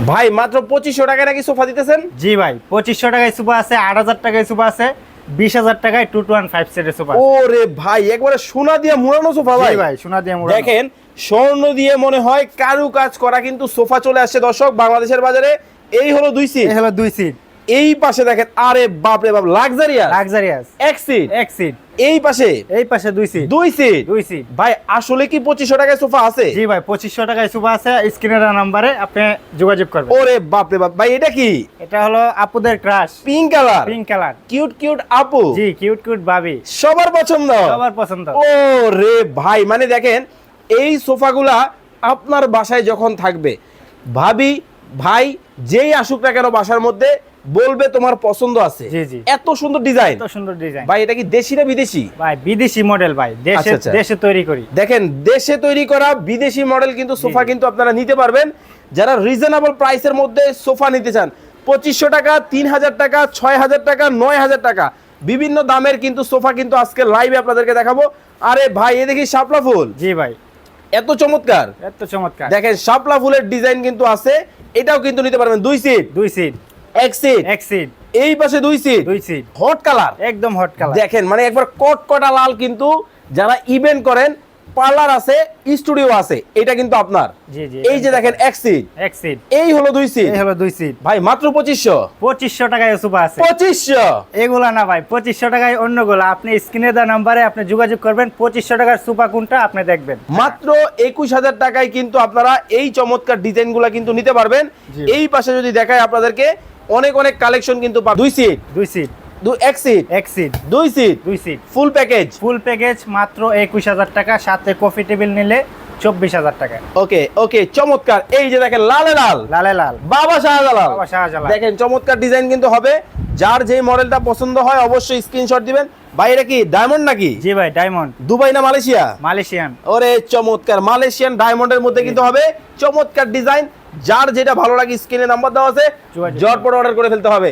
ভাই মাত্র 2500 টাকায় নাকি সোফা দিতেছেন? জি ভাই, 2500 টাকায় সোফা আছে, 8000 টাকায় সোফা আছে, 20000 টাকায় 215 সিটের সোফা। ওরে ভাই একবারে সোনা দিয়ে মুড়ানো সোফা ভাই। জি ভাই, সোনা দিয়ে মোড়ানো। দেখেন স্বর্ণ দিয়ে মনে হয় কারু কাজ করা কিন্তু সোফা চলে আসছে দর্শক বাংলাদেশের বাজারে। এই হলো 2 সিট। এই হলো 2 সিট। এই পাশে দেখেন, আরে বাপ রে বাপ, লাক্সারিয়াস লাক্সারিয়াস। এক সিট। এক সিট। এই পাশে 2 সিট। 2 সিট। 2 সিট। ভাই আসলে কি 2500 টাকায় সোফা আছে? জি ভাই, 2500 টাকায় সোফা আছে, স্ক্রিনের নাম্বারে আপনি যোগাযোগ করবেন। ওরে বাপ রে বাপ, ভাই এটা কি? এটা হলো আপুদের crush. Pink colour. Pink colour. Cute cute আপু। জি, কিউট কিউট ভাবি। সবার পছন্দ। সবার পছন্দ। ও রে ভাই, মানে দেখেন এই সোফাগুলা আপনার বাসায় যখন থাকবে, ভাবি ভাই যেই আসুক না কেন বাসার মধ্যে বলবে তোমার পছন্দ আছে। জি, জি। এত সুন্দর ডিজাইন। এত সুন্দর ডিজাইন। ভাই এটা কি দেশি না বিদেশি? ভাই বিদেশি মডেল ভাই, দেশে আচ্ছা, আচ্ছা। দেশে তৈরি করি। দেখেন দেশে তৈরি করা বিদেশি মডেল কিন্তু সোফা কিন্তু আপনারা নিতে পারবেন যারা রিজনেবল প্রাইসের মধ্যে সোফা নিতে চান। 2500 টাকা, 3000 টাকা, 6000 টাকা, 9000 টাকা বিভিন্ন দামের কিন্তু সোফা কিন্তু আজকে লাইভে আপনাদেরকে দেখাবো। আরে ভাই এ দেখি শাপলা ফুল। জি ভাই, এত চমৎকার। এত চমৎকার। দেখেন শাপলা ফুলের ডিজাইন কিন্তু আছে, এটাও কিন্তু নিতে পারবেন। 2 সিট। 2 সিট। এক সিট। এক সিট। এই পাশে 2 সিট। 2 সিট। Hot colour. একদম হট কালার। দেখেন মানে একবার কটকটা লাল, কিন্তু যারা ইভেন্ট করেন, পার্লার আছে, স্টুডিও আছে, এটা কিন্তু আপনার। জি, জি। এই যে দেখেন এক সিট। এক সিট। এই হলো 2 সিট। এই হলো 2 সিট। ভাই মাত্র 2500। 2500 টাকায় সোফা আছে। 2500। এগুলা না ভাই, 2500 টাকায় অন্যগুলা। আপনি স্ক্রিনে দেওয়া নাম্বারে আপনি যোগাযোগ করবেন, 2500 টাকার সোফা কোনটা আপনি দেখবেন। মাত্র 21000 টাকায় কিন্তু আপনারা এই চমৎকার ডিজাইনগুলো কিন্তু নিতে পারবেন। জি। এই পাশে যদি দেখায় আপনাদেরকে অনেক অনেক কালেকশন কিন্তু 2 সিট। 2 সিট। এক সিট। এক seat. 2 seat. 2 seat. Full package. Full package মাত্র 21000 টাকা, সাথে কফি টেবিল নিলে 24000 টাকা। ওকে ওকে, চমৎকার। এই যে দেখেন লালে লাল, লালে লাল। বাবা শাহজালাল। বাবা শাহজালাল। দেখেন চমৎকার ডিজাইন কিন্তু হবে। যার যেই মডেলটা পছন্দ হয় অবশ্যই স্ক্রিনশট দিবেন। ভাই এটা কি ডায়মন্ড নাকি? জি ভাই, ডায়মন্ড। দুবাই না মালয়েশিয়া? মালয়েশিয়ান। ওরে চমৎকার, মালয়েশিয়ান ডায়মন্ডের মধ্যে কিন্তু হবে। চমৎকার ডিজাইন, যার যেটা ভালো লাগে স্ক্রিনে নাম্বার দেওয়া আছে, যোগাযোগ জটপট অর্ডার করে ফেলতে হবে।